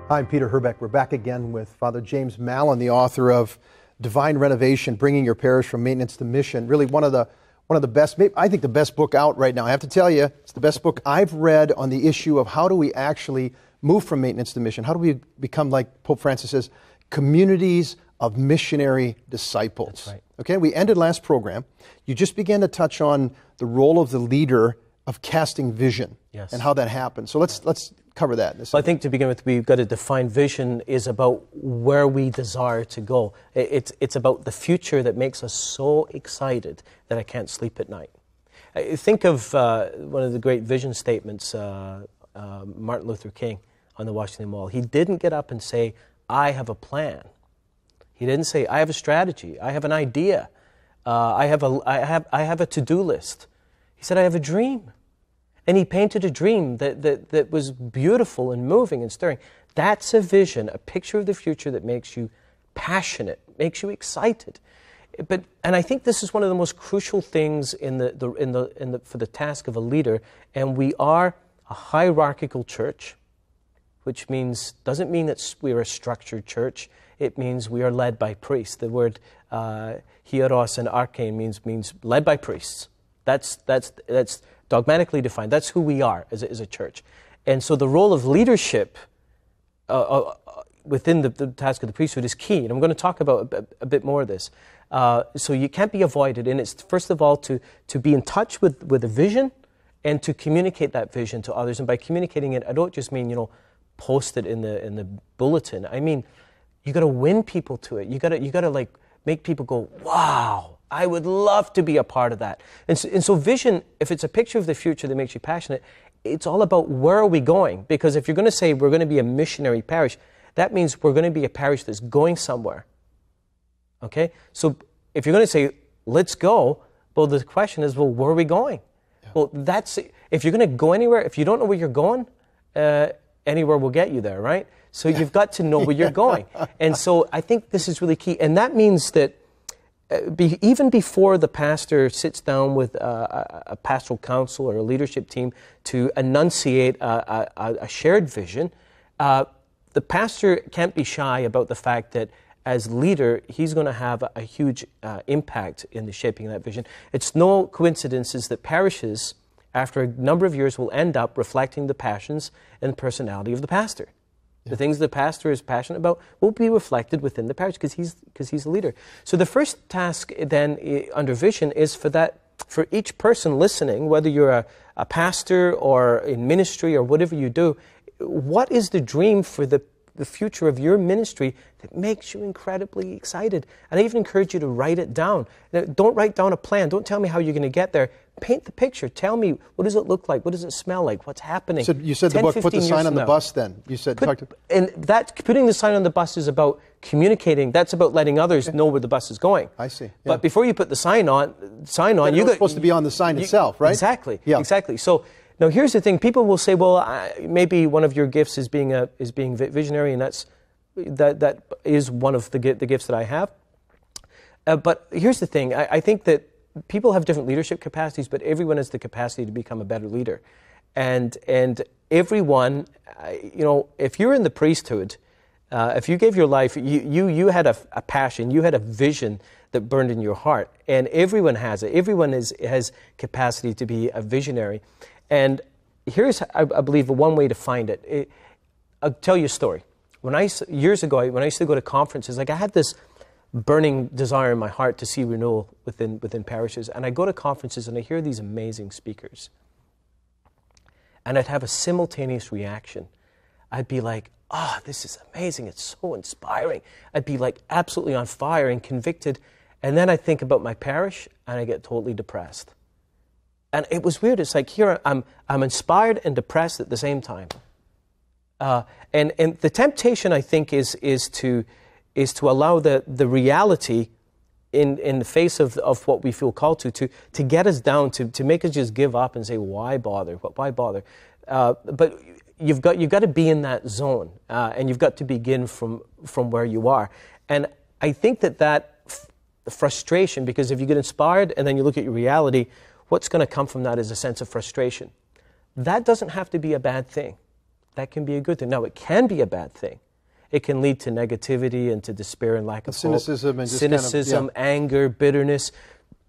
Hi, I'm Peter Herbeck. We're back again with Father James Mellon, the author of Divine Renovation, Bringing Your Parish from Maintenance to Mission. Really one of the best, maybe, I think the best book out right now. I have to tell you, it's the best book I've read on the issue of how do we actually move from maintenance to mission. How do we become, like Pope Francis says, communities of missionary disciples? That's right. Okay, we ended last program. You just began to touch on the role of the leader of casting vision. Yes. And how that happens. So let's cover that. Well, I think to begin with, we've got to define vision is about where we desire to go. It's about the future that makes us so excited that I can't sleep at night. Think of one of the great vision statements, Martin Luther King on the Washington Wall. He didn't get up and say, I have a plan. He didn't say, I have a strategy. I have an idea. I have a to-do list. He said, I have a dream. And he painted a dream that was beautiful and moving and stirring. That's a vision, a picture of the future that makes you passionate, makes you excited. And I think this is one of the most crucial things for the task of a leader. And we are a hierarchical church, which doesn't mean that we're a structured church. It means we are led by priests. The word hieros and archein means led by priests. That's dogmatically defined. That's who we are as a church. And so the role of leadership within the task of the priesthood is key. And I'm going to talk about a bit more of this. So you can't be avoided. And it's, first of all, to be in touch with a vision and to communicate that vision to others. And by communicating it, I don't just mean, post it in the bulletin. I mean, you got to win people to it. You got to like make people go, wow, I would love to be a part of that. And so vision, if it's a picture of the future that makes you passionate, it's all about where are we going? Because if you're going to say we're going to be a missionary parish, that means we're going to be a parish that's going somewhere. Okay? So if you're going to say, let's go, well, the question is, well, where are we going? Yeah. Well, if you're going to go anywhere, if you don't know where you're going, anywhere will get you there, right? So you've got to know where you're going. And so I think this is really key. And that means that even before the pastor sits down with a pastoral council or a leadership team to enunciate a shared vision, the pastor can't be shy about the fact that as leader, he's going to have a huge impact in the shaping of that vision. It's no coincidence that parishes, after a number of years, will end up reflecting the passions and personality of the pastor. The things the pastor is passionate about will be reflected within the parish because he's a leader. So the first task then under vision is for each person listening, whether you're a pastor or in ministry or whatever you do, what is the dream for the future of your ministry that makes you incredibly excited? And I even encourage you to write it down. Now, don't write down a plan. Don't tell me how you're going to get there. Paint the picture. Tell me, what does it look like? What does it smell like? What's happening? So you said 10, the book, put the sign on the bus then. You said, putting the sign on the bus is about communicating. That's about letting others know where the bus is going. I see. Yeah. But before you put the sign on, you're supposed to be on the sign itself, right? Exactly. Yeah. Exactly. So now here's the thing. People will say, well, maybe one of your gifts is being visionary, and that is one of the gifts that I have. But here's the thing. I think that people have different leadership capacities, but everyone has the capacity to become a better leader. And everyone, if you're in the priesthood, if you gave your life, you had a passion, you had a vision that burned in your heart, and everyone has it. Everyone has capacity to be a visionary. And here's, I believe, one way to find it. I'll tell you a story. Years ago, when I used to go to conferences, I had this burning desire in my heart to see renewal within parishes. And I go to conferences and I hear these amazing speakers. And I'd have a simultaneous reaction. I'd be like, this is amazing. It's so inspiring. I'd be like absolutely on fire and convicted. And then I think about my parish and I get totally depressed. And it was weird. It's like here I'm inspired and depressed at the same time. And the temptation, I think, is to allow the reality in the face of what we feel called to get us down, to make us just give up and say, why bother? Why bother? But you've got to be in that zone, and you've got to begin from where you are. And I think that frustration, because if you get inspired and then you look at your reality, what's going to come from that is a sense of frustration. That doesn't have to be a bad thing. that can be a good thing. Now, it can be a bad thing. It can lead to negativity and to despair and lack of cynicism hope. And just cynicism, anger, bitterness.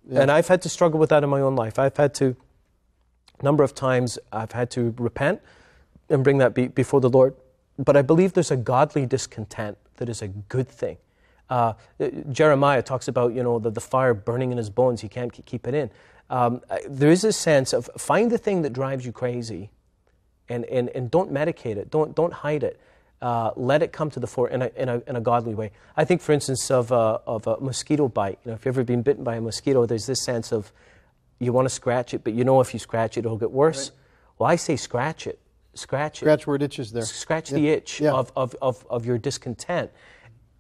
Yeah. And I've had to struggle with that in my own life. I've had to, a number of times, I've had to repent and bring that before the Lord. But I believe there's a godly discontent that is a good thing. Jeremiah talks about, the fire burning in his bones. He can't keep it in. There is a sense of find the thing that drives you crazy and don't medicate it. Don't hide it. Let it come to the fore in a godly way. I think, for instance, of a mosquito bite. If you've ever been bitten by a mosquito, there's this sense of you want to scratch it, but if you scratch it, it'll get worse. Right. Well, I say scratch it. Scratch it. Scratch where it itches there. Scratch the itch of your discontent.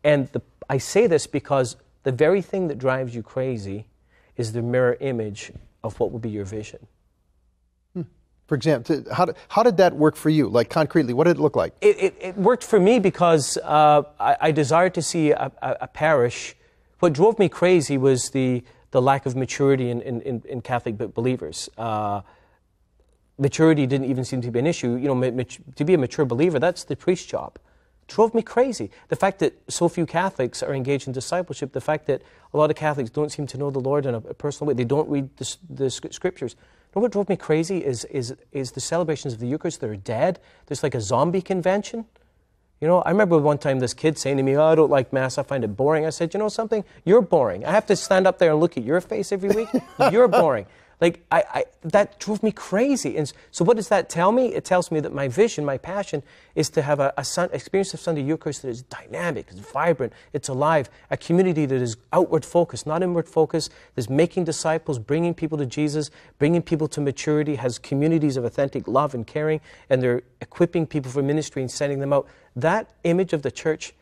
And I say this because the very thing that drives you crazy is the mirror image of what will be your vision. For example, how did that work for you? Like concretely, what did it look like? It worked for me because I desired to see a parish. What drove me crazy was the lack of maturity in Catholic believers. Maturity didn't even seem to be an issue. To be a mature believer, that's the priest's job. It drove me crazy. The fact that so few Catholics are engaged in discipleship, the fact that a lot of Catholics don't seem to know the Lord in a personal way, they don't read the scriptures. What drove me crazy is the celebrations of the Eucharist that are dead. There's like a zombie convention. I remember one time this kid saying to me, I don't like Mass, I find it boring. I said, something? You're boring. I have to stand up there and look at your face every week? You're boring. That drove me crazy. And so what does that tell me? It tells me that my vision, my passion, is to have a experience of Sunday Eucharist that is dynamic, it's vibrant, it's alive, a community that is outward focused, not inward focused, that's making disciples, bringing people to Jesus, bringing people to maturity, has communities of authentic love and caring, and they're equipping people for ministry and sending them out. That image of the church,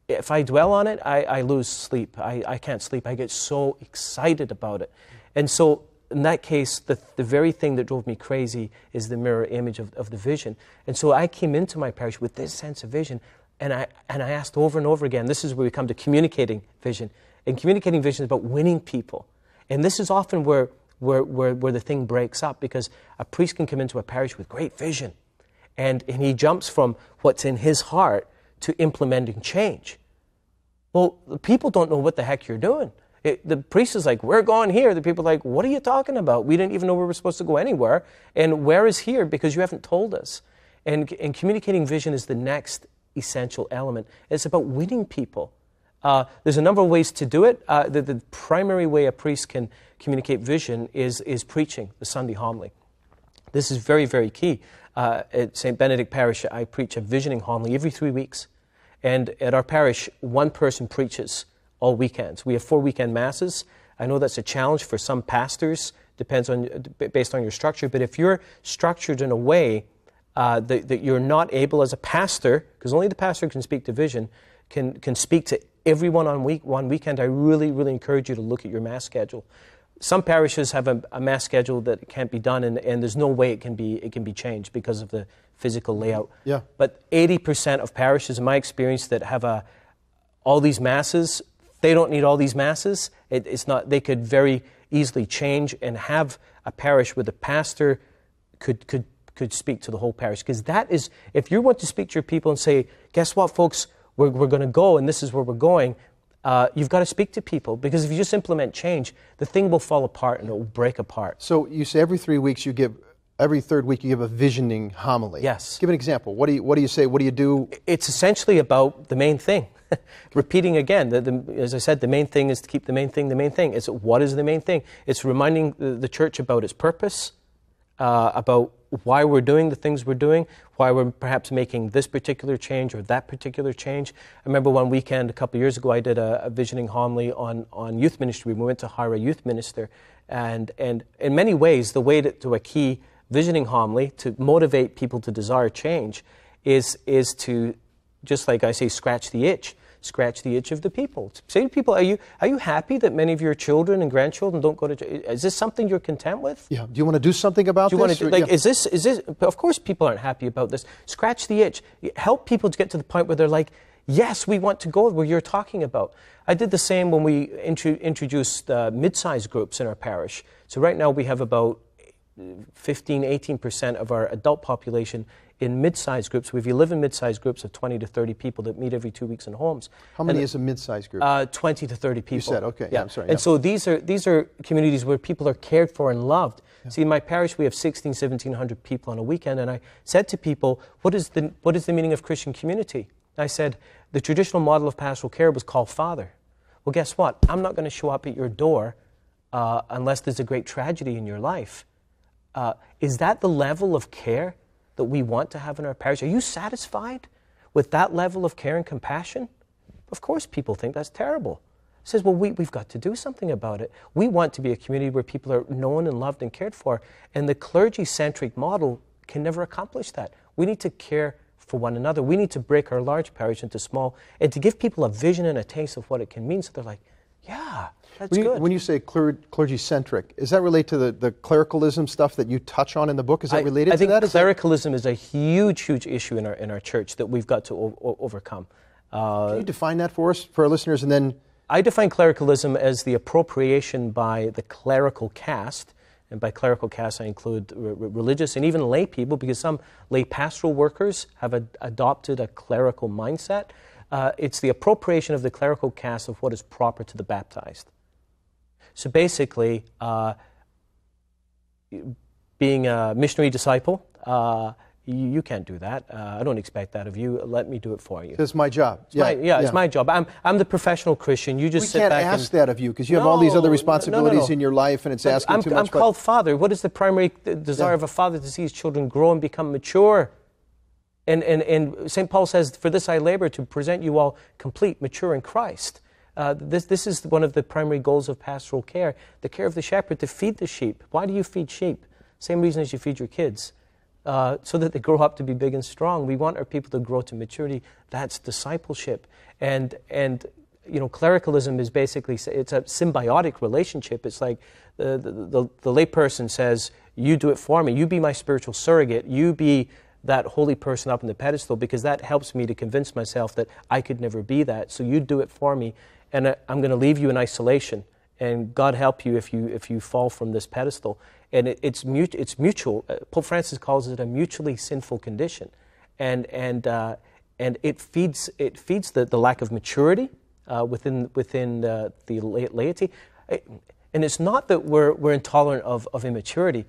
if I dwell on it, I lose sleep. I can't sleep. I get so excited about it. And so, in that case, the very thing that drove me crazy is the mirror image of the vision. And so I came into my parish with this sense of vision, and I asked over and over again, this is where we come to communicating vision. And communicating vision is about winning people. And this is often where the thing breaks up, because a priest can come into a parish with great vision, and he jumps from what's in his heart to implementing change. Well, the people don't know what the heck you're doing. The priest is like, we're going here. The people are like, what are you talking about? We didn't even know we were supposed to go anywhere. And where is here? Because you haven't told us. And communicating vision is the next essential element. It's about winning people. There's a number of ways to do it. The primary way a priest can communicate vision is preaching the Sunday homily. This is very, very key. At St. Benedict Parish, I preach a visioning homily every 3 weeks. And at our parish, one person preaches all weekends. We have 4 weekend masses. I know that's a challenge for some pastors, based on your structure, but if you're structured in a way that you're not able as a pastor, because only the pastor can speak to vision, can speak to everyone on one weekend, I really, really encourage you to look at your mass schedule. Some parishes have a mass schedule that can't be done, and there's no way it can be changed because of the physical layout. Yeah. But 80% of parishes, in my experience, that have all these masses, they don't need all these masses. It's not. They could very easily change and have a parish where the pastor could speak to the whole parish. Because that is, if you want to speak to your people and say, guess what, folks, we're going to go and this is where we're going, you've got to speak to people. Because if you just implement change, the thing will fall apart and it will break apart. So you say every 3 weeks every third week you give a visioning homily. Yes. Give an example. What do you say? What do you do? It's essentially about the main thing. Repeating again, as I said, the main thing is to keep the main thing the main thing. It's what is the main thing? It's reminding the church about its purpose, about why we're doing the things we're doing, why we're perhaps making this particular change or that particular change. I remember one weekend a couple of years ago, I did a visioning homily on youth ministry. We went to hire a youth minister, and in many ways, the way to a key visioning homily to motivate people to desire change is to, just like I say, scratch the itch of the people. Say to people, are you happy that many of your children and grandchildren don't go to church? Is this something you're content with? Yeah. Do you want to do something about this? Is this? Of course, people aren't happy about this. Scratch the itch. Help people to get to the point where they're like, yes, we want to go where you're talking about. I did the same when we introduced mid-sized groups in our parish. So right now we have about 15-18% of our adult population in mid-sized groups. If you live in mid-sized groups of 20 to 30 people that meet every 2 weeks in homes. How many is a mid-sized group? 20 to 30 people. You said, okay. Yeah, I'm sorry. And so these are communities where people are cared for and loved. Yeah. See, in my parish, we have 1,700 people on a weekend, and I said to people, what is the meaning of Christian community? I said, the traditional model of pastoral care was called Father. Well, guess what? I'm not going to show up at your door unless there's a great tragedy in your life. Is that the level of care that we want to have in our parish? Are you satisfied with that level of care and compassion? Of course people think that's terrible. It says, well, we've got to do something about it. We want to be a community where people are known and loved and cared for, and the clergy-centric model can never accomplish that. We need to care for one another. We need to break our large parish into small, and to give people a vision and a taste of what it can mean, so they're like, yeah, that's good. When you say clergy-centric, is that related to the clericalism stuff that you touch on in the book? Is that related to that? I think clericalism is a huge, huge issue in our church that we've got to overcome. Can you define that for us, for our listeners, and then... I define clericalism as the appropriation by the clerical caste, and by clerical caste I include religious and even lay people, because some lay pastoral workers have adopted a clerical mindset. It's the appropriation of the clerical caste of what is proper to the baptized. So basically, being a missionary disciple, you can't do that. I don't expect that of you. Let me do it for you. It's my job. It's my job. I'm the professional Christian. You just sit back. We can't ask that of you because you have all these other responsibilities in your life, and it's asking too much. I'm called father. What is the primary desire of a father? To see his children grow and become mature. And St. Paul says, for this I labor, to present you all complete, mature in Christ. This is one of the primary goals of pastoral care, the care of the shepherd, to feed the sheep. Why do you feed sheep? Same reason as you feed your kids, so that they grow up to be big and strong. We want our people to grow to maturity. That's discipleship. And clericalism is basically, it's a symbiotic relationship. It's like the layperson says, you do it for me. You be my spiritual surrogate. You be that holy person up on the pedestal, because that helps me to convince myself that I could never be that. So you do it for me, and I'm going to leave you in isolation. And God help you if you fall from this pedestal. And it's mutual. Pope Francis calls it a mutually sinful condition, and it feeds the lack of maturity within the laity. And it's not that we're intolerant of immaturity.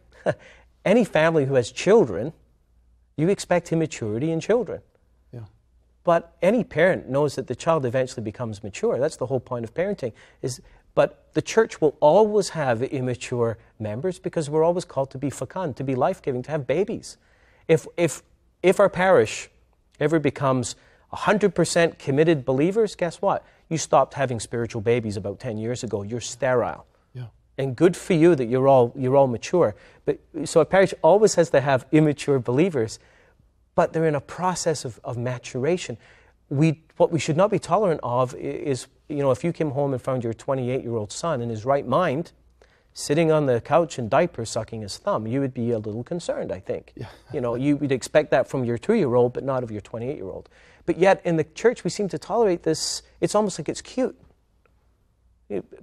Any family who has children, you expect immaturity in children. Yeah. But any parent knows that the child eventually becomes mature. That's the whole point of parenting. But the church will always have immature members, because we're always called to be fecund, to be life-giving, to have babies. If our parish ever becomes 100% committed believers, guess what? You stopped having spiritual babies about 10 years ago. You're sterile. And good for you that you're all mature. But so a parish always has to have immature believers, but they're in a process of maturation. What we should not be tolerant of is, if you came home and found your 28-year-old son in his right mind, sitting on the couch in diapers sucking his thumb, you would be a little concerned, I think. Yeah. You would expect that from your 2-year-old, but not of your 28-year-old. But yet in the church we seem to tolerate this. It's almost like it's cute.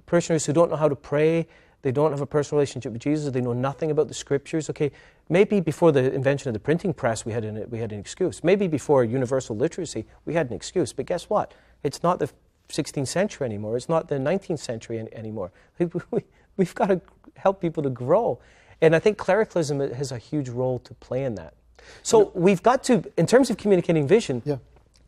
Parishioners who don't know how to pray, they don't have a personal relationship with Jesus, they know nothing about the Scriptures. Okay, maybe before the invention of the printing press we had an excuse. Maybe before universal literacy we had an excuse. But guess what? It's not the 16th century anymore. It's not the 19th century anymore. We've got to help people to grow. And I think clericalism has a huge role to play in that. So we've got to, in terms of communicating vision,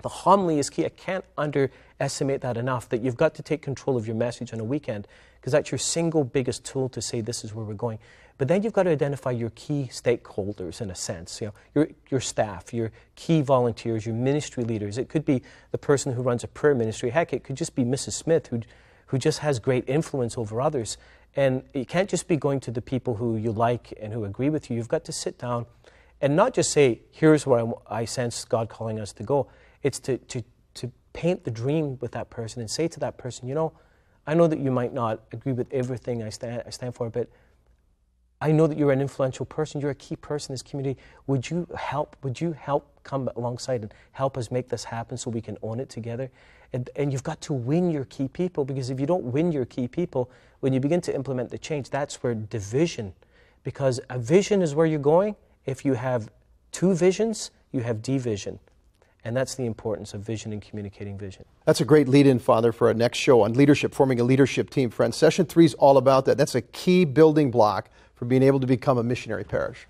the homily is key. I can't underestimate that enough, that you've got to take control of your message on a weekend, because that's your single biggest tool to say this is where we're going. But then you've got to identify your key stakeholders, in a sense. Your staff, your key volunteers, your ministry leaders. It could be the person who runs a prayer ministry. Heck, it could just be Mrs. Smith, who just has great influence over others. And you can't just be going to the people who you like and who agree with you. You've got to sit down and not just say, here's where I sense God calling us to go. It's to paint the dream with that person and say to that person, I know that you might not agree with everything I stand for, but I know that you're an influential person. You're a key person in this community. Would you help come alongside and help us make this happen so we can own it together? And you've got to win your key people, because if you don't win your key people, when you begin to implement the change, that's where division, because a vision is where you're going. If you have two visions, you have division. And that's the importance of vision and communicating vision. That's a great lead-in, Father, for our next show on leadership, forming a leadership team. Friends, Session 3 is all about that. That's a key building block for being able to become a missionary parish.